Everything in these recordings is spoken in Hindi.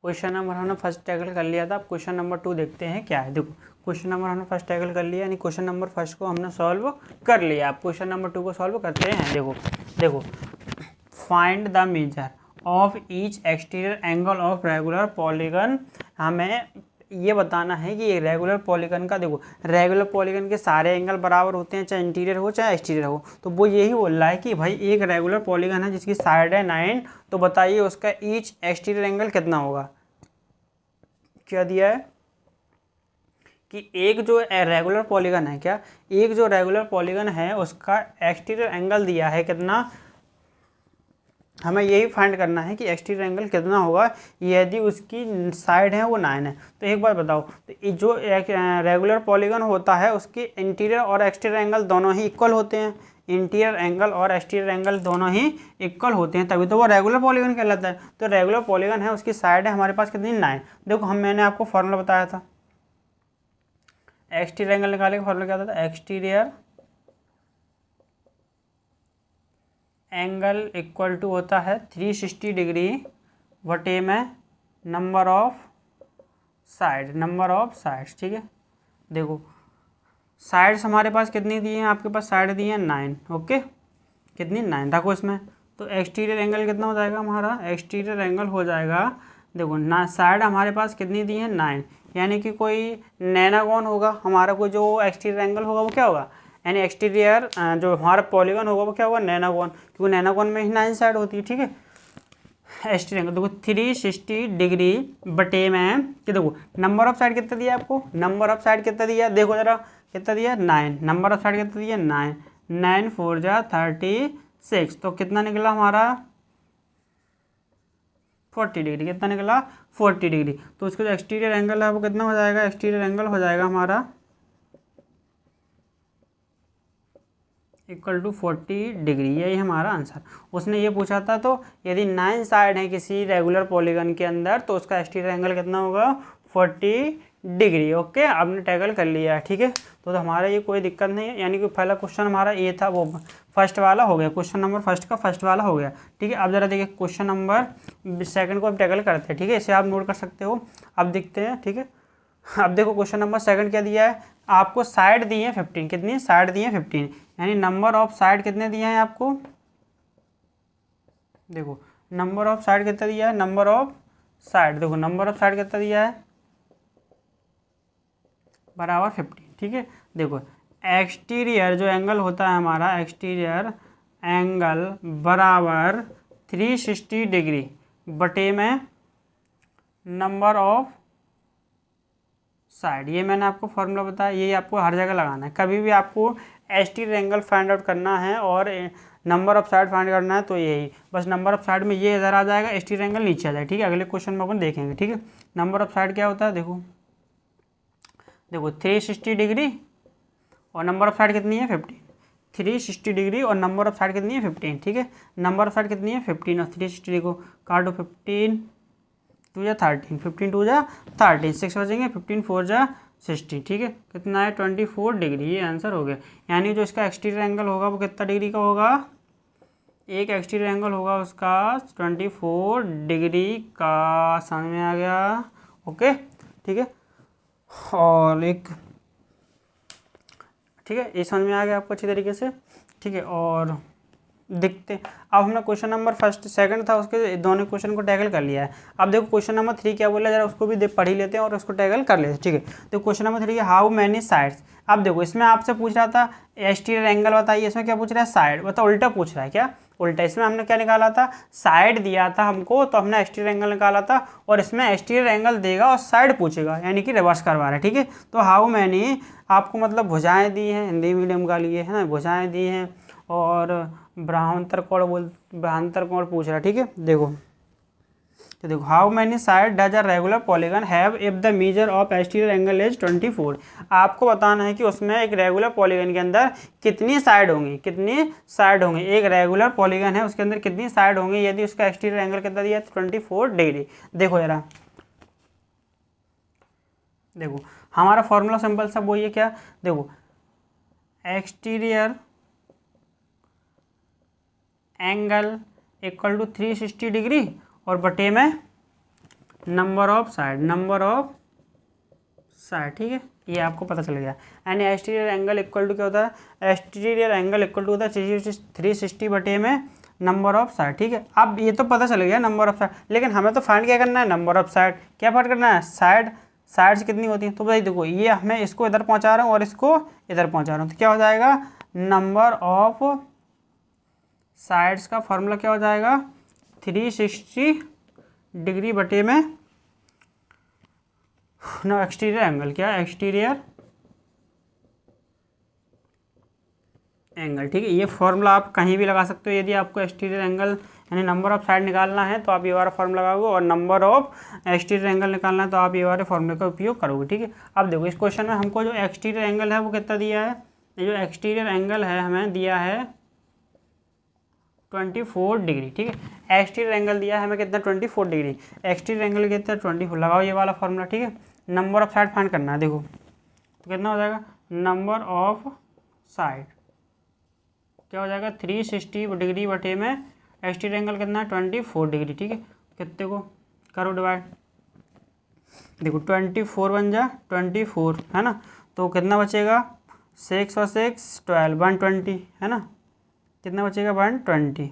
क्वेश्चन नंबर हमने फर्स्ट टैकल कर लिया था। अब क्वेश्चन नंबर 2 देखते हैं क्या है। देखो क्वेश्चन नंबर हमने फर्स्ट टैकल कर लिया, यानी क्वेश्चन नंबर फर्स्ट को हमने सॉल्व कर लिया। अब क्वेश्चन नंबर 2 को सॉल्व करते हैं। देखो find the measure of each exterior angle of regular polygon. हमें ये बताना है कि ये रेगुलर पॉलीगन का, देखो रेगुलर पॉलीगन के सारे एंगल बराबर होते हैं, चाहे इंटीरियर हो चाहे एक्सटीरियर हो। तो वो यही बोल रहा है कि भाई एक रेगुलर पॉलीगन है जिसकी साइड है 9, तो बताइए उसका ईच एक्सटीरियर एंगल कितना होगा। क्या दिया है कि एक जो रेगुलर पॉलीगन है, क्या एक जो रेगुलर पॉलीगन है उसका एक्सटीरियर एंगल दिया है कितना। हमें यही फाइंड करना है कि एक्सटीरियर एंगल कितना होगा यदि उसकी साइड है वो 9 है। तो एक बार बताओ, तो जो एक रेगुलर पॉलीगन होता है उसके इंटीरियर और एक्सटीरियर एंगल दोनों ही इक्वल होते हैं। इंटीरियर एंगल और एक्सटीरियर एंगल दोनों ही इक्वल होते हैं, तभी तो वो रेगुलर पॉलीगन कहलाता है। तो रेगुलर पॉलीगन है, उसकी साइड है हमारे पास कितनी 9। देखो मैंने आपको फॉर्मूला बताया था, एक्सटीरियर एंगल निकालने का फॉर्मूला क्या था, एक्सटीरियर एंगल इक्वल टू होता है 360 डिग्री बटे में नंबर ऑफ साइड्स। ठीक है, देखो साइड्स हमारे पास कितनी दी हैं, आपके पास साइड दी हैं 9। ओके, कितनी 9 रखो इसमें। तो एक्सटीरियर एंगल कितना हो जाएगा हमारा, एक्सटीरियर एंगल हो जाएगा, देखो ना साइड हमारे पास कितनी दी है 9, यानी कि कोई नैनागोन होगा हमारा, कोई जो एक्सटीरियर एंगल होगा वो क्या होगा, यानी एक्सटीरियर जो हमारा पॉलीगन होगा वो क्या होगा, नैनागोन, क्योंकि नैनागोन में ही 9 साइड होती है। ठीक है, एक्सटीरियर एंगल देखो 360 डिग्री बटे में, कि देखो नंबर ऑफ साइड कितना दिया आपको, नंबर ऑफ साइड कितना दिया, देखो जरा कितना दिया 9, नंबर ऑफ साइड कितना दिया 9, 9 4 जा 36, तो कितना निकला हमारा 40 डिग्री, कितना निकला 40 डिग्री। तो उसका जो एक्सटीरियर एंगल है वो कितना हो जाएगा, एक्सटीरियर एंगल हो जाएगा हमारा इक्वल टू 40 डिग्री, यही हमारा आंसर। उसने ये पूछा था, तो यदि 9 साइड है किसी रेगुलर पॉलीगन के अंदर तो उसका एक्सटीरियर एंगल कितना होगा 40 डिग्री। ओके, आपने टैकल कर लिया है। ठीक है, तो हमारा ये कोई दिक्कत नहीं है, यानी कि पहला क्वेश्चन हमारा ये था, वो फर्स्ट वाला हो गया, क्वेश्चन नंबर फर्स्ट का फर्स्ट वाला हो गया। ठीक है, अब जरा देखिए क्वेश्चन नंबर सेकंड को अब टैकल करते हैं। ठीक है, इसे आप नोट कर सकते हो। अब देखते हैं। ठीक है, अब देखो क्वेश्चन नंबर सेकंड क्या दिया है आपको, साइड दी है 15, कितनी साइड दी है 15, यानी नंबर ऑफ साइड कितने दिए हैं आपको, देखो नंबर ऑफ साइड कितना दिया है, नंबर ऑफ साइड, देखो नंबर ऑफ साइड कितना दिया है बराबर 15। ठीक है, देखो एक्सटीरियर जो एंगल होता है हमारा, एक्सटीरियर एंगल बराबर 360 डिग्री बटे में नंबर ऑफ साइड, ये मैंने आपको फॉर्मूला बताया, ये आपको हर जगह लगाना है। कभी भी आपको एक्सटीरियर एंगल फाइंड आउट करना है और नंबर ऑफ साइड फाइंड करना है तो यही बस, नंबर ऑफ साइड में ये इधर आ जाएगा, एक्सटीरियर एंगल नीचे आ जाएगा। ठीक है, अगले क्वेश्चन में अपन देखेंगे। ठीक है, नंबर ऑफ साइड क्या होता है, देखो 360 डिग्री और नंबर ऑफ साइड कितनी है 15, 360 डिग्री और नंबर ऑफ साइड कितनी है 15। ठीक है, नंबर ऑफ साइड कितनी है 15 और 360 को काटो, 15 2 जा 13, 15 2 जा 13, 6 बचेंगे, 15 4 जा 60। ठीक है, कितना है 24 डिग्री, ये आंसर हो गया। यानी जो इसका एक्सटीरियर एंगल होगा वो कितना डिग्री का होगा, एक एक्सटीरियर एंगल होगा उसका 24 डिग्री का, समझ में आ गया। ओके, ठीक है, और एक, ठीक है ये समझ में आ गया आपको अच्छी तरीके से। ठीक है, और देखते अब हमने क्वेश्चन नंबर फर्स्ट सेकंड था उसके दोनों क्वेश्चन को टैकल कर लिया है। अब देखो क्वेश्चन नंबर 3 क्या बोला, जरा उसको भी पढ़ ही लेते हैं और उसको टैकल कर लेते हैं। ठीक है, तो question number 3 how many sides. अब देखो इसमें आपसे पूछ रहा था एक्सटीरियर एंगल बताइए, इसमें क्या पूछ रहा है साइड, मतलब उल्टा पूछ रहा है, क्या उल्टा। इसमें हमने क्या निकाला था, साइड दिया था हमको तो हमने एक्सटीरियर एंगल निकाला था, और इसमें एक्सटीरियर एंगल देगा और साइड पूछेगा, यानी कि रिवर्स करवा रहा है। ठीक है, तो हाउ मैनी आपको मतलब भुजाएं दी हैं, हिंदी मीडियम का लिए है ना, भुजाएं दी हैं और भ्रांतर कोण पूछ रहा है। ठीक है, देखो तो देखो how many side does a regular polygon have if the major of exterior angle is 24। आपको बताना है कि उसमें एक रेगुलर पॉलीगन के अंदर कितनी साइड होंगी, कितनी साइड होंगी, एक रेगुलर पॉलीगन है उसके अंदर कितनी साइड होंगी यदि उसका एक्सटीरियर एंगल कितना दिया है 24 डिग्री। देखो जरा, देखो हमारा फॉर्मूला सिंपल सा वो ये क्या, देखो exterior angle equal to 360 degree और बटे में नंबर ऑफ साइड, ठीक है, ये आपको पता चल गया। यानी एक्सटीरियर एंगल इक्वल टू क्या होता है, एक्सटीरियर एंगल इक्वल टू होता है 360 बटे में नंबर ऑफ साइड, ठीक है। अब ये तो पता चल गया नंबर ऑफ साइड, लेकिन हमें तो फाइंड क्या करना है, नंबर ऑफ साइड। क्या फाइंड करना है, साइड्स कितनी होती हैं। तो भाई देखो, ये हमें इसको इधर पहुंचा रहा हूँ और इसको इधर पहुंचा रहा हूँ, तो क्या हो जाएगा, नंबर ऑफ साइड्स का फॉर्मूला क्या हो जाएगा, 360 डिग्री बटे में ना एक्सटीरियर एंगल, क्या एक्सटीरियर एंगल, ठीक है। ये फॉर्मूला आप कहीं भी लगा सकते हो। यदि आपको एक्सटीरियर एंगल यानी नंबर ऑफ साइड निकालना है तो आप ये वाला फॉर्मूला लगाओगे, और नंबर ऑफ एक्सटीरियर एंगल निकालना है तो आप ये वाले फॉर्मूले का उपयोग करोगे, ठीक है। अब देखो, इस क्वेश्चन में हमको जो एक्सटीरियर एंगल है वो कितना दिया है, ये जो एक्सटीरियर एंगल है हमें दिया है 24 डिग्री, ठीक है। एक्सटीरियर एंगल दिया है हमें कितना, 24 डिग्री। एक्सटीरियर एंगल कितना, 24। लगाओ ये वाला फॉर्मूला, ठीक है। नंबर ऑफ साइड फाइंड करना है, देखो तो कितना हो जाएगा, नंबर ऑफ साइड क्या हो जाएगा, 360 डिग्री बटे में एक्सटीरियर एंगल कितना है, 24 डिग्री, ठीक है। कितने को करो डिवाइड, देखो 24 बन जा 24, है ना, तो कितना बचेगा, 6 और 6 12, 120, है ना, कितना बचेगा, 120।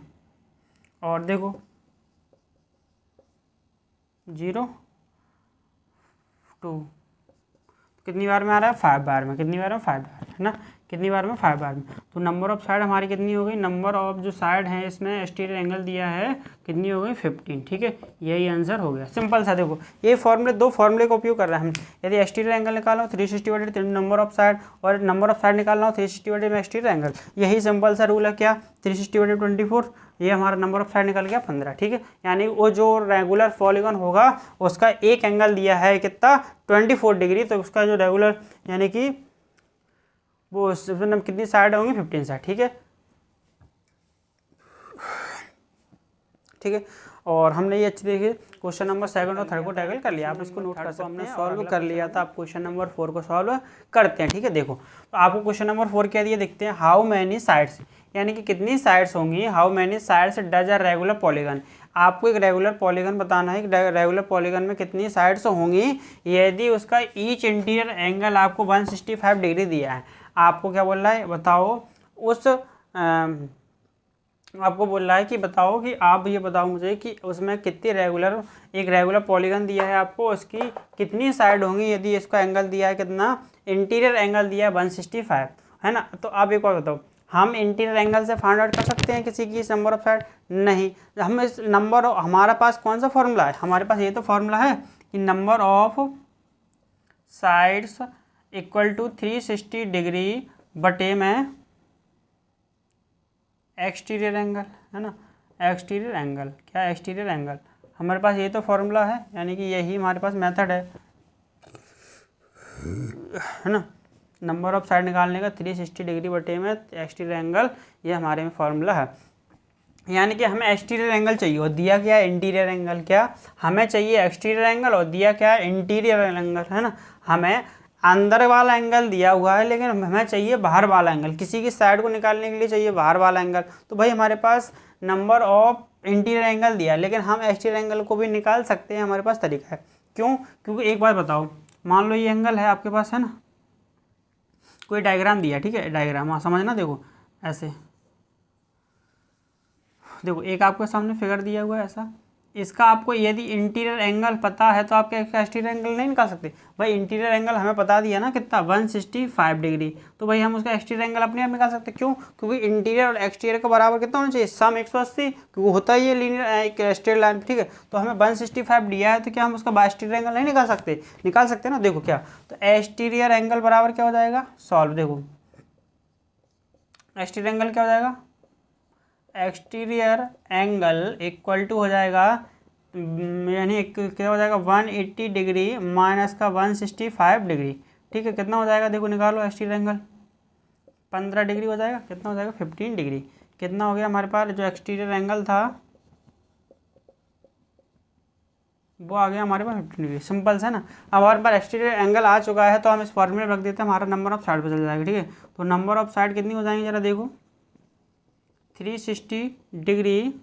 और देखो 0 2, कितनी बार में आ रहा है, 5 बार में, कितनी बार में, 5 बार, है ना, कितनी बार में, 5 बार में। तो नंबर ऑफ साइड हमारी कितनी हो गई, नंबर ऑफ जो साइड है इसमें एक्सटीरियर एंगल दिया है कितनी हो गई, 15, ठीक है। यही आंसर हो गया, सिंपल सा। देखो ये फॉर्मूले, दो फॉर्मूले का उपयोग कर रहे हैं हम। यदि एक्सटीरियर एंगल निकालना हो 360 बटे नंबर ऑफ साइड, और नंबर ऑफ साइड निकालना हो 360 बटे में एक्सटीरियर एंगल, यही सिंपल सा रूल है। क्या, 360 बटे 24, ये हमारा नंबर ऑफ साइड निकल गया 15, ठीक है। यानी वो जो रेगुलर पॉलीगन होगा उसका एक एंगल दिया है कितना, 24 डिग्री, तो उसका जो रेगुलर यानी कि वो उसमें कितनी साइड होंगी, 15 साइड, ठीक है, ठीक है। और हमने ये अच्छी देखिए क्वेश्चन नंबर 2 और 3 को टैकल कर लिया, आप इसको नोट कर सकते हैं। हमने सॉल्व कर लिया था, आप क्वेश्चन नंबर 4 को सॉल्व करते हैं, ठीक है। देखो तो आपको क्वेश्चन नंबर 4 क्या दिया, देखते हैं। हाउ मैनी साइड्स, यानी कि कितनी साइड्स होंगी, how many sides does a regular polygon. आपको एक रेगुलर पॉलीगन बताना है कि रेगुलर पॉलीगन में कितनी साइड्स होंगी, यदि उसका ईच इंटीरियर एंगल आपको 165 डिग्री दिया है। आपको क्या बोल रहा है, बताओ उस आपको बोल रहा है कि बताओ कि आप ये बताओ मुझे कि उसमें कितनी रेगुलर, एक रेगुलर पॉलीगन दिया है आपको, उसकी कितनी साइड होंगी यदि इसका एंगल दिया है कितना, इंटीरियर एंगल दिया है 165, है ना। तो आप एक और बताओ, हम इंटीरियर एंगल से फाइंड आउट कर सकते हैं किसी की नंबर ऑफ साइड, नहीं। हम इस नंबर, हमारे पास कौन सा फॉर्मूला है, हमारे पास ये तो फॉर्मूला है कि number of sides equal to 360 degree बटे में एक्सटीरियर एंगल, है ना, एक्सटीरियर एंगल, क्या एक्सटीरियर एंगल, हमारे पास ये तो फॉर्मूला है, यानी कि यही हमारे पास मेथड है ना, नंबर ऑफ साइड निकालने का 360 डिग्री बटे में एक्सटीरियर एंगल, ये हमारे में फॉर्मूला है। यानी कि हमें एक्सटीरियर एंगल चाहिए और दिया क्या है, इंटीरियर एंगल। क्या हमें चाहिए, एक्सटीरियर एंगल, और दिया क्या है, इंटीरियर एंगल, है ना। हमें अंदर वाला एंगल दिया हुआ है, लेकिन हमें चाहिए बाहर वाला एंगल, किसी की साइड को निकालने के लिए चाहिए बाहर वाला एंगल। तो भाई हमारे पास नंबर ऑफ इंटीरियर एंगल दिया है, लेकिन हम एक्सटीरियर एंगल को भी निकाल सकते हैं, हमारे पास तरीका है। क्यों, क्योंकि एक बात बताओ, मान लो ये एंगल है आपके पास, है ना, कोई डायग्राम दिया, ठीक है, डायग्राम, हाँ समझना। देखो ऐसे, देखो एक आपके सामने फिगर दिया हुआ है ऐसा, इसका आपको यदि इंटीरियर एंगल पता है तो आप क्या एक्सटीरियर एंगल नहीं निकाल सकते। भाई इंटीरियर एंगल हमें बता दिया ना कितना, 165 डिग्री, तो भाई हम उसका एक्सटीरियर एंगल अपने आप निकाल सकते। क्यों, क्योंकि इंटीरियर और एक्सटीरियर के बराबर कितना होना चाहिए, सम 180, क्योंकि होता ही है लीनियर एक स्ट्रेट लाइन, ठीक है। तो हमें 165 दिया है, तो क्या हम उसका एक्सटीरियर एंगल नहीं निकाल सकते, निकाल सकते ना। देखो क्या, तो एक्सटीरियर एंगल बराबर क्या हो जाएगा, सॉल्व, देखो एक्सटीरियर एंगल क्या हो जाएगा, एक्सटीरियर एंगल इक्वल टू हो जाएगा, यानी क्या हो जाएगा, 180 डिग्री माइनस का 165 डिग्री, ठीक है। कितना हो जाएगा, देखो निकालो, एक्सटीरियर एंगल 15 डिग्री हो जाएगा, कितना हो जाएगा, 15 डिग्री। कितना हो गया हमारे पास, जो एक्सटीरियर एंगल था वो आ गया हमारे पास 15 डिग्री, सिंपल सा ना। अब हमारे पास एक्सटीरियर एंगल आ चुका है, तो हम इस फॉर्मूले में रख देते हैं, हमारा नंबर ऑफ साइड पर चल जाएगा, ठीक है। तो नंबर ऑफ साइड कितनी हो जाएंगी, जरा देखो, 360 डिग्री,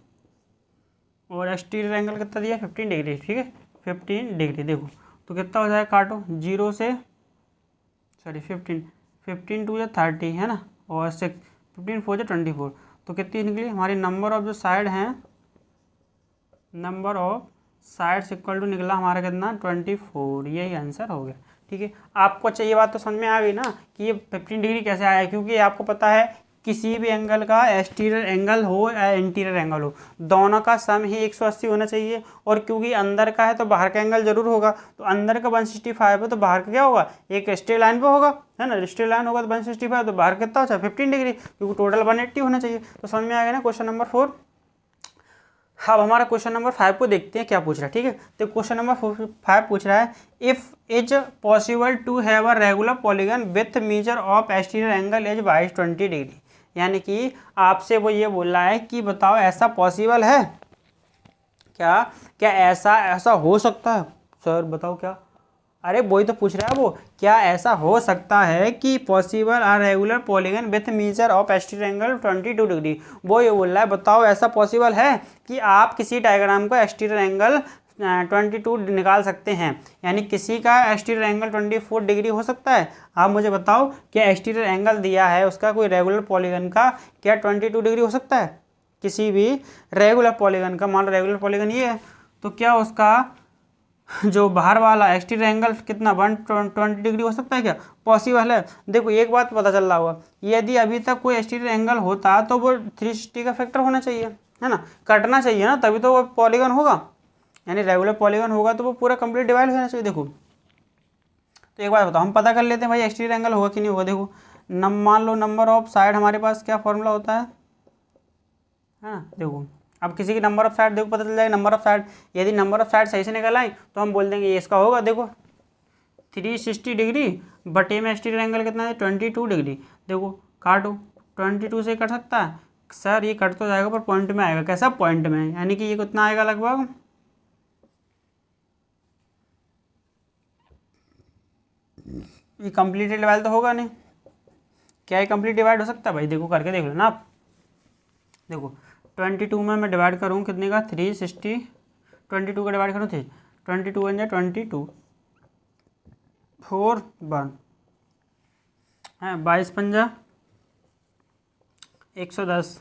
और एक्सटीरियर एंगल कितना दिया, 15 डिग्री, ठीक है, 15 डिग्री। देखो तो कितना हो जाएगा, काटो 0 से 15 टू या 30 है ना, और 6 15 4 या 24, तो कितनी निकली हमारी नंबर ऑफ जो साइड हैं, number of sides equal to निकला हमारा कितना 24। यही आंसर हो गया। ठीक है, आपको अच्छा ये बात तो समझ में आ गई ना कि ये 15 डिग्री कैसे आया, क्योंकि आपको पता है किसी भी एंगल का एक्सटीरियर एंगल हो या इंटीरियर एंगल हो, दोनों का सम ही 180 होना चाहिए। और क्योंकि अंदर का है तो बाहर का एंगल जरूर होगा, तो अंदर का 165 है तो बाहर का क्या होगा, एक स्ट्रेट लाइन पे होगा, है ना, स्ट्रेट लाइन होगा तो 165, तो बाहर कितना होता है 15 डिग्री, क्योंकि टोटल 180 होना चाहिए। तो समझ में आ गया ना क्वेश्चन नंबर 4। अब हमारा क्वेश्चन नंबर 5 को देखते हैं क्या पूछ रहा है। ठीक है, तो क्वेश्चन नंबर 5 पूछ रहा है, if is possible to have a regular polygon with measure of exterior angle is 20 degree. यानी कि आपसे वो ये बोल रहा है कि बताओ ऐसा पॉसिबल है क्या, क्या ऐसा हो सकता है सर, बताओ क्या, अरे वही तो पूछ रहा है वो, क्या ऐसा हो सकता है कि possible are regular polygon with measure of exterior angle 22 degree. वो ये बोल रहा है बताओ ऐसा पॉसिबल है कि आप किसी डायग्राम का एक्सटीरियर एंगल 22 निकाल सकते हैं, यानी किसी का एक्सटीरियर एंगल 24 डिग्री हो सकता है। आप मुझे बताओ क्या एक्सटीरियर एंगल दिया है उसका कोई रेगुलर पॉलीगन का क्या 22 डिग्री हो सकता है, किसी भी रेगुलर पॉलीगन का। मान लो रेगुलर पॉलीगन ये है, तो क्या उसका जो बाहर वाला एक्सटीरियर एंगल कितना 120 डिग्री हो सकता है, क्या पॉसिबल है। देखो एक बात पता चल रहा होगा, यदि अभी तक कोई एक्सटीरियर एंगल होता तो वो 360 का फैक्टर होना चाहिए, है ना, कटना चाहिए ना, तभी तो वो पॉलीगन होगा, यानी रेगुलर पॉलीगन होगा तो वो पूरा कंप्लीट डिवाइड होना चाहिए। देखो तो एक बात बताओ, हम पता कर लेते हैं भाई एक्सटीरियर एंगल होगा कि नहीं होगा। देखो मान लो नंबर ऑफ साइड हमारे पास क्या फॉर्मूला होता है ना, देखो अब किसी की नंबर ऑफ साइड देखो पता चल जाएगा, नंबर ऑफ साइड, यदि नंबर ऑफ साइड सही से निकल आए तो हम बोल देंगे ये इसका होगा। देखो 360 डिग्री बटे में एक्सटीरियर एंगल कितना है 22 डिग्री। देखो काटो 22 से कट सकता है सर, ये कट तो जाएगा पर पॉइंट में आएगा, कैसा पॉइंट में, यानी कि ये कितना आएगा लगभग, ये कंप्लीट डिवाइड तो होगा नहीं, क्या ये कंप्लीट डिवाइड हो सकता है भाई, देखो करके देख लो ना आप। देखो 22 में मैं डिवाइड करूँ कितने का 360, 22 का डिवाइड करूँ 22 बन जाए 22 4 1 है, 22 पंजा 110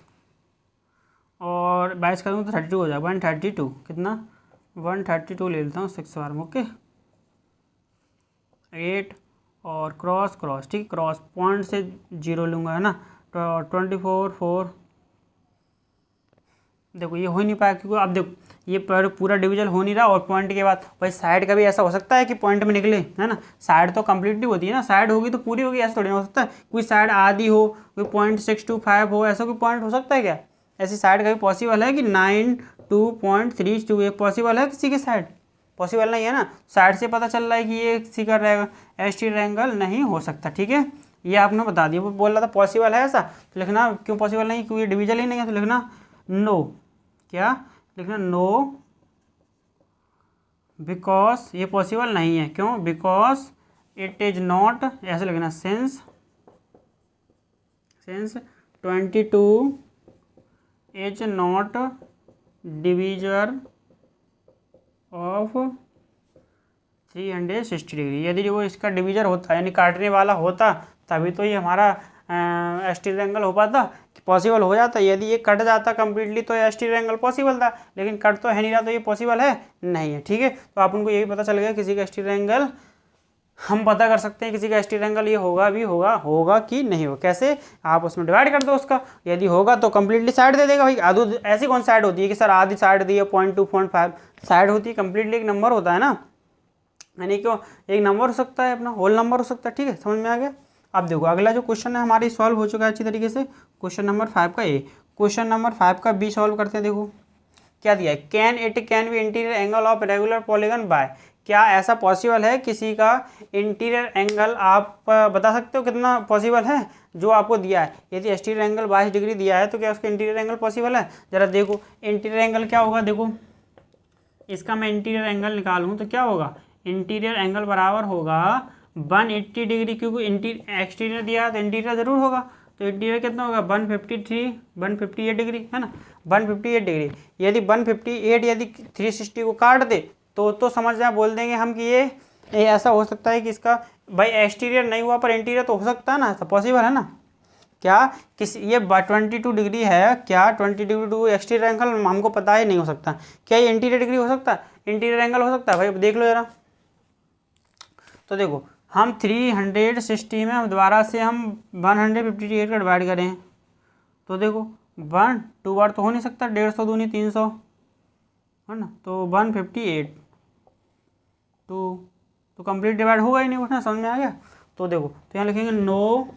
और 22 करूँ तो 32 हो जाएगा 132, कितना 132 ले लेता हूँ 6 बार में, ओके 8 और क्रॉस क्रॉस, ठीक, क्रॉस पॉइंट से 0 लूँगा, है ना, तो 24 4। देखो ये हो ही नहीं पाया क्योंकि अब देखो ये पूरा डिवीजन हो नहीं रहा, और पॉइंट के बाद भाई साइड का भी ऐसा हो सकता है कि पॉइंट में निकले, है ना, साइड तो कंप्लीटली होती है ना, साइड होगी तो पूरी होगी, ऐसा थोड़ी ना हो सकता है, कोई साइड आधी हो, कोई 0.625 हो, ऐसा कोई पॉइंट हो सकता है क्या, ऐसी साइड का भी पॉसिबल है कि 92.32 ये पॉसिबल है किसी के साइड, पॉसिबल नहीं है ना, साइड से पता चल रहा है कि ये किसी का एक्सटीरियर एंगल नहीं हो सकता। ठीक है, ये आपने बता दिया, वो बोल रहा था पॉसिबल है ऐसा, तो लिखना क्यों पॉसिबल नहीं, क्योंकि डिवीजन ही नहीं है, तो लिखना नो, क्या लिखना नो बिकॉज ये पॉसिबल नहीं है, क्यों, बिकॉज इट इज नॉट, ऐसे लिखना since 22 is not divisor of 360 degree. यदि वो इसका डिवीजर होता यानी काटने वाला होता तभी तो ये हमारा एक्सटीरियर एंगल हो पाता, पॉसिबल हो जाता। यदि ये कट जाता कंप्लीटली तो एक्सटीरियर एंगल पॉसिबल था, लेकिन कट तो है नहीं रहा तो ये पॉसिबल है नहीं है। ठीक है, तो आप उनको यही पता चल गया किसी का एक्सटीरियर एंगल, हम पता कर सकते हैं किसी का एक्सटीरियर एंगल ये होगा भी होगा कि नहीं होगा, कैसे, आप उसमें डिवाइड कर दो उसका, यदि होगा तो कंप्लीटली साइड दे देगा भाई, आधो ऐसी कौन साइड होती है कि सर आधी साइड दी है 0.2 0.5 साइड होती है, कंप्लीटली एक नंबर होता है ना, यानी क्यों एक नंबर हो सकता है अपना होल नंबर हो सकता है। ठीक है, समझ में आ गया। अब देखो अगला जो क्वेश्चन है हमारी सॉल्व हो चुका है अच्छी तरीके से, क्वेश्चन नंबर 5 का ए, क्वेश्चन नंबर 5 का बी सॉल्व करते हैं। देखो क्या दिया है, can be interior angle of regular polygon by, क्या ऐसा पॉसिबल है किसी का इंटीरियर एंगल, आप बता सकते हो कितना पॉसिबल है जो आपको दिया है, यदि एक्सटीरियर एंगल 22 डिग्री दिया है तो क्या उसका इंटीरियर एंगल पॉसिबल है, जरा देखो इंटीरियर एंगल क्या होगा। देखो इसका मैं इंटीरियर एंगल निकालूँ तो क्या होगा, इंटीरियर एंगल बराबर होगा 180 डिग्री, क्योंकि एक्सटीरियर दिया है तो इंटीरियर जरूर होगा, तो इंटीरियर कितना होगा 158 डिग्री, है ना, 158 डिग्री। यदि 158 यदि 360 को काट दे तो समझ जाए, बोल देंगे हम कि ये ऐसा हो सकता है कि इसका भाई एक्सटीरियर नहीं हुआ पर इंटीरियर तो हो सकता है ना, ऐसा पॉसिबल है ना। क्या किसी ये 22 डिग्री है, क्या 20 डिग्री टू एक्सटीरियर एंगल हमको पता ही नहीं हो सकता, क्या ये इंटीरियर डिग्री हो सकता है, इंटीरियर एंगल हो सकता है भाई, देख लो जरा। तो देखो हम 360 में हम दोबारा से हम 158 का डिवाइड करें तो देखो 1 2 बार तो हो नहीं सकता, 150 दूनी 300 है ना, तो 158 तो कंप्लीट डिवाइड होगा ही नहीं, उठना समझ में आ गया। तो देखो तो यहाँ लिखेंगे no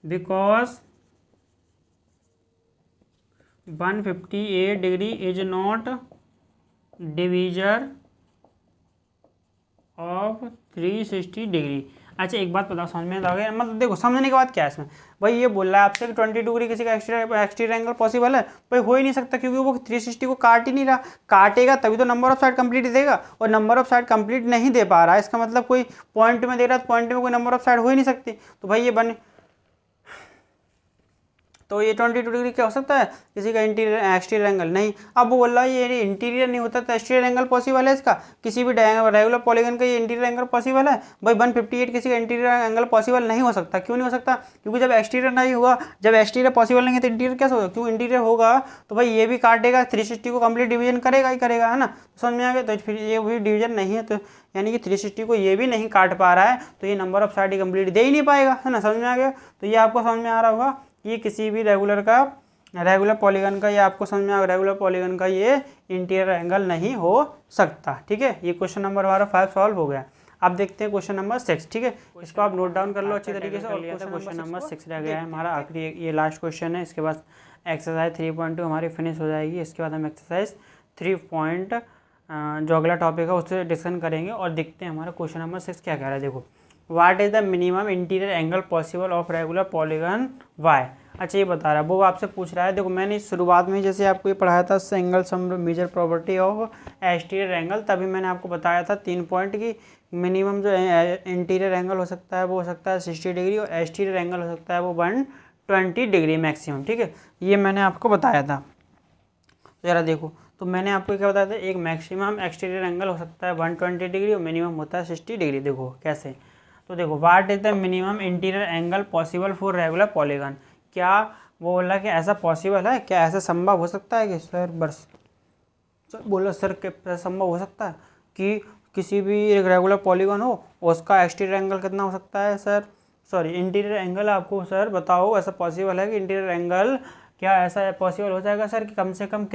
because 158 degree is not divisor of 360 degree. अच्छा एक बात बताओ, समझ में आ गया, मतलब देखो समझने के बाद क्या है इसमें, भाई ये बोल रहा है आपसे कि 20 डिग्री किसी का एक्सटीरियर एंगल पॉसिबल है, भाई हो ही नहीं सकता क्योंकि वो 360 को काट ही नहीं रहा, काटेगा तभी तो नंबर ऑफ साइड कंप्लीट देगा, और नंबर ऑफ साइड कंप्लीट नहीं दे पा रहा है, इसका मतलब कोई पॉइंट में दे रहा है, पॉइंट में कोई नंबर ऑफ साइड हो ही नहीं सकती, तो भाई ये बने, तो ये 22 डिग्री क्या हो सकता है, किसी का इंटीरियर एक्सटीरियर एंगल नहीं। अब वो बोल रहा है ये इंटीरियर नहीं होता तो एक्सटीरियर एंगल पॉसिबल है इसका, किसी भी रेगुलर पॉलीगन का ये इंटीरियर एंगल पॉसिबल है, भाई 158 किसी का इंटीरियर एंगल पॉसिबल नहीं हो सकता, क्यों नहीं हो सकता, क्योंकि जब एक्सटीरियर नहीं हुआ, जब एक्सटीरियर पॉसिबल नहीं है तो इंटीरियर कैसे होगा, क्यों इंटीरियर होगा तो भाई ये भी काटेगा, 360 को कंप्लीट डिवीजन करेगा ही करेगा, है ना, समझ में आ गया। तो फिर ये भी डिवीजन नहीं है, तो यानी कि 360 को ये भी नहीं काट पा रहा है, तो ये नंबर ऑफ साइड कंप्लीट दे ही नहीं पाएगा, है ना, समझ में आ गया। तो ये आपको समझ में आ रहा होगा कि किसी भी रेगुलर पॉलीगन का, ये आपको समझ में आ रेगुलर पॉलीगन का ये इंटीरियर एंगल नहीं हो सकता, ठीक है। ये क्वेश्चन नंबर हमारा 5 सॉल्व हो गया। अब देखते हैं क्वेश्चन नंबर 6, ठीक है, इसको आप नोट डाउन कर लो अच्छी तरीके से। और क्वेश्चन नंबर 6 रह गया है हमारा आखिरी, ये लास्ट क्वेश्चन है, इसके बाद एक्सरसाइज 3.2 हमारी फिनिश हो जाएगी, इसके बाद हम एक्सरसाइज 3. जो अगला टॉपिक है उससे डिस्कशन करेंगे, और देखते हैं हमारा क्वेश्चन नंबर 6 क्या कह रहा है। देखो what is the minimum interior angle possible of regular polygon why. अच्छा ये बता रहा है, वो आपसे पूछ रहा है, देखो मैंने शुरुआत में जैसे आपको ये पढ़ाया था angle sum measure property of exterior angle, तभी मैंने आपको बताया था 3 पॉइंट की मिनिमम जो इंटीरियर एंगल हो सकता है वो हो सकता है 60 डिग्री, और एक्सटीरियर एंगल हो सकता है वो 120 डिग्री मैक्सिमम, ठीक है, ये मैंने आपको बताया था। ज़रा देखो, तो मैंने आपको क्या बताया था, एक मैक्सिमम एक्सटीरियर एंगल हो सकता है 120 डिग्री और मिनिमम होता है 60 डिग्री। देखो कैसे, तो देखो what is the minimum interior angle possible for regular polygon, क्या वो बोला कि ऐसा पॉसिबल है, क्या ऐसा संभव हो सकता है कि सर बस बोलो सर क्या संभव हो सकता है कि किसी भी एक रेगुलर पॉलीगन हो उसका एक्सटीरियर एंगल कितना हो सकता है सर, सॉरी इंटीरियर एंगल, आपको सर बताओ ऐसा पॉसिबल है कि इंटीरियर एंगल, क्या ऐसा पॉसिबल हो जाएगा सर कि कम से कम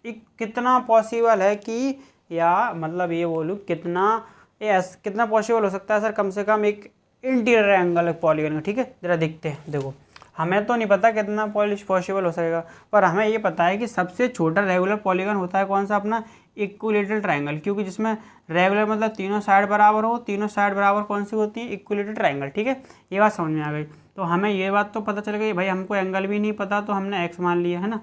कितना पॉसिबल है कि, या मतलब ये बोलूँ कितना पॉसिबल हो सकता है सर कम से कम एक इंटीरियर एंगल पॉलीगन का, ठीक है। ज़रा देखते हैं, देखो हमें तो नहीं पता कितना पॉसिबल हो सकेगा, पर हमें ये पता है कि सबसे छोटा रेगुलर पॉलीगन होता है कौन सा, अपना इक्विलेटरल ट्रायंगल, क्योंकि जिसमें रेगुलर मतलब तीनों साइड बराबर हो, तीनों साइड बराबर कौन सी होती है, इक्विलेटरल ट्रायंगल, ठीक है, ये बात समझ में आ गई। तो हमें ये बात तो पता चल गई भाई, हमको एंगल भी नहीं पता तो हमने एक्स मान लिया, है ना।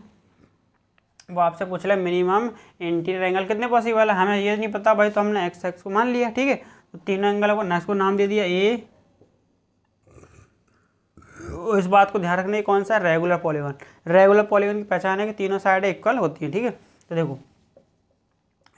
वो आपसे पूछ रहा है मिनिमम इंटीरियर एंगल कितने पॉसिबल है, हमें ये नहीं पता भाई, तो हमने एक्स को मान लिया, ठीक है। तो तीनों एंगल को इसको नाम दे दिया ए, इस बात को ध्यान रखना है कौन सा रेगुलर पॉलीगन, रेगुलर पॉलीगन की पहचान है कि तीनों साइडें इक्वल होती हैं, ठीक है। तो देखो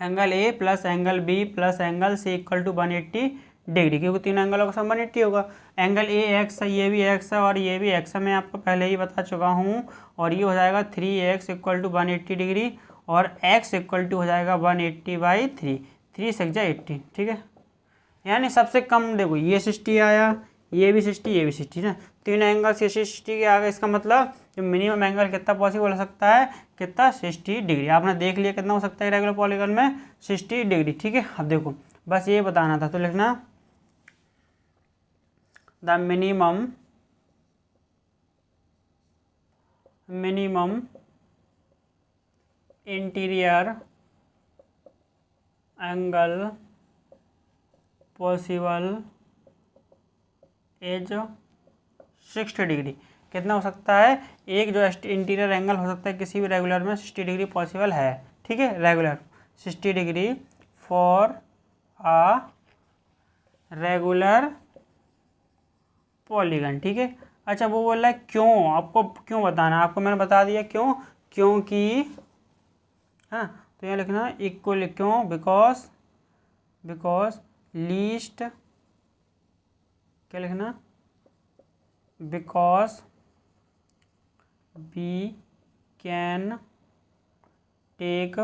angle A plus angle B plus angle C equal to 180 degree, क्योंकि तीनों एंगलों का सम 180 होगा। एंगल ए एक्स है, ये भी एक्स है और ये भी एक्स है, मैं आपको पहले ही बता चुका हूँ, और ये हो जाएगा 3x इक्वल टू 180 डिग्री, और x इक्वल टू हो जाएगा 180/3, 3 6 80, ठीक है। यानी सबसे कम देखो ये 60 आया, ये भी 60, ये भी 60 ना, तीनों एंगल 60 के आ गए, इसका मतलब मिनिमम एंगल कितना पॉसिबल हो सकता है, कितना 60 डिग्री। आपने देख लिया कितना हो सकता है रेगुलर पॉलीगन में 60 डिग्री, ठीक है। अब देखो बस ये बताना था, तो लिखना the minimum interior angle possible as 60 degree, कितना हो सकता है, एक जो इंटीरियर एंगल हो सकता है किसी भी रेगुलर में 60 डिग्री पॉसिबल है, ठीक है, regular 60 degree for uh regular polygon, ठीक है। अच्छा वो बोल रहा है क्यों, आपको क्यों बताना है, आपको मैंने बता दिया क्यों, क्योंकि हाँ, तो यहाँ लिखना इक्वल, क्यों? बिकॉज लीस्ट, क्या लिखना? बिकॉज वी कैन टेक,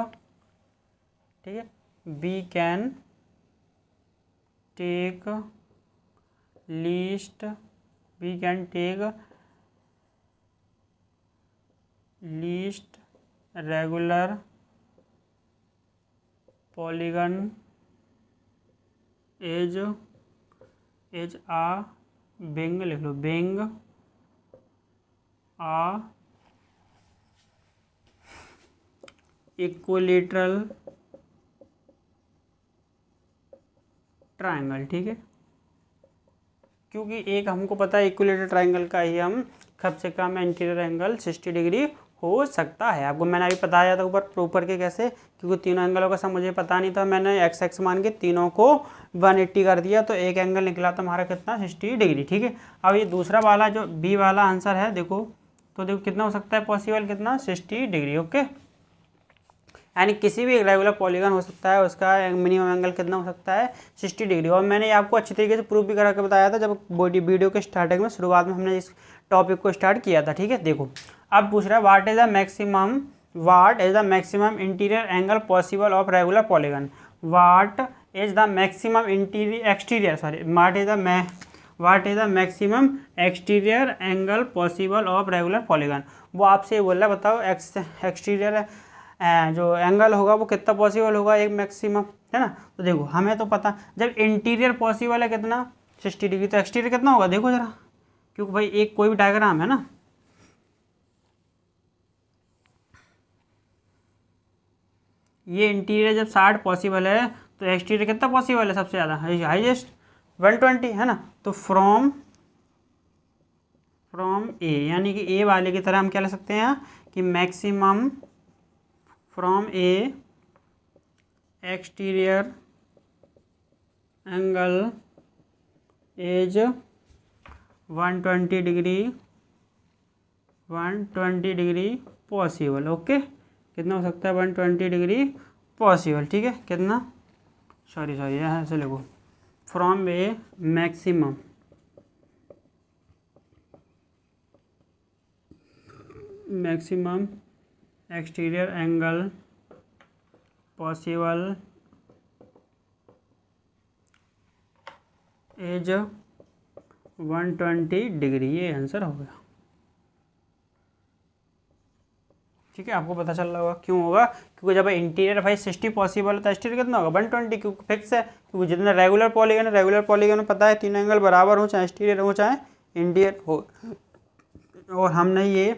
ठीक है, we can take least, we can take least regular polygon as a being, लिख लो, बिंग आ इक्विलेटरल ट्रायंगल, ठीक है, क्योंकि एक हमको पता है इक्विलेटरल ट्रायंगल का ही हम कम से कम एंटीरियर एंगल 60 डिग्री हो सकता है। आपको मैंने अभी बताया था ऊपर के कैसे, क्योंकि तीनों एंगलों का सब मुझे पता नहीं था, मैंने x मान के तीनों को 180 कर दिया, तो एक एंगल निकला था हमारा कितना? 60 डिग्री, ठीक है। अब ये दूसरा वाला जो बी वाला आंसर है, देखो तो देखो कितना हो सकता है पॉसिबल, कितना? 60 डिग्री, ओके। यानी किसी भी रेगुलर पॉलीगन हो सकता है, उसका मिनिमम एंगल कितना हो सकता है? 60 डिग्री। और मैंने आपको अच्छी तरीके से प्रूफ भी करा के बताया था जब वीडियो के स्टार्टिंग में, शुरुआत में हमने इस टॉपिक को स्टार्ट किया था, ठीक है। देखो अब पूछ रहा है what is the maximum interior angle possible of regular polygon, what is the maximum maximum exterior angle possible of regular polygon. वो आपसे ये बोल रहा है, बताओ एक्सटीरियर जो एंगल होगा वो कितना पॉसिबल होगा, एक मैक्सिमम, है ना। तो देखो हमें तो पता, जब इंटीरियर पॉसिबल है कितना? 60 डिग्री, तो एक्सटीरियर कितना होगा? देखो जरा, क्योंकि भाई एक कोई भी डायग्राम है ना, ये इंटीरियर जब 60 पॉसिबल है तो एक्सटीरियर कितना पॉसिबल है? सबसे ज़्यादा हाईएस्ट 120, है ना। तो फ्रॉम ए, यानी कि ए वाले की तरह हम क्या ले सकते हैं कि maximum from a exterior angle as 120 degree possible, okay. कितना हो सकता है? 120 डिग्री पॉसिबल, ठीक है। कितना? सॉरी यहाँ से लिखो, from a maximum exterior angle possible as 120 degree, ये आंसर हो गया, ठीक है। आपको पता चल रहा होगा क्यों होगा, क्योंकि जब इंटीरियर भाई 60 पॉसिबल है तो एक्सटीरियर कितना होगा? 120, क्योंकि फिक्स है, क्योंकि जितना रेगुलर पॉलीगन में पता है तीनों एंगल बराबर हो, चाहे एक्सटीरियर हो चाहे इंटीरियर हो। और हमने ये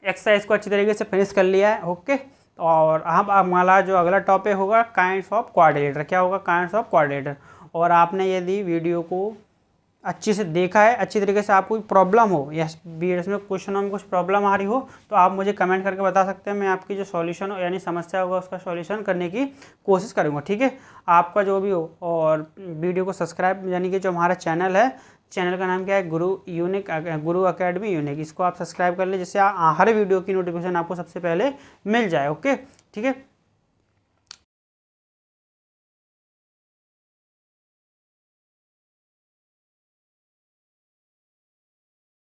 एक्सरसाइज को अच्छी तरीके से फिनिश कर लिया है, ओके। और अब हमारा जो अगला टॉपिक होगा काइंड्स ऑफ क्वाड्रिलेटर, क्या होगा? Kinds of quadrilateral. और आपने यदि वीडियो को अच्छे से देखा है, अच्छी तरीके से, आपको कोई प्रॉब्लम हो या इसमें क्वेश्चनों में कुछ प्रॉब्लम आ रही हो तो आप मुझे कमेंट करके बता सकते हैं, मैं आपकी जो सॉल्यूशन हो यानी समस्या होगा उसका सॉल्यूशन करने की कोशिश करूँगा, ठीक है। आपका जो भी हो, और वीडियो को सब्सक्राइब, यानी कि जो हमारा चैनल है, चैनल का नाम क्या है? गुरु अकेडमी यूनिक, इसको आप सब्सक्राइब कर ले, जिससे हर वीडियो की नोटिफिकेशन आपको सबसे पहले मिल जाए, ओके, ठीक है।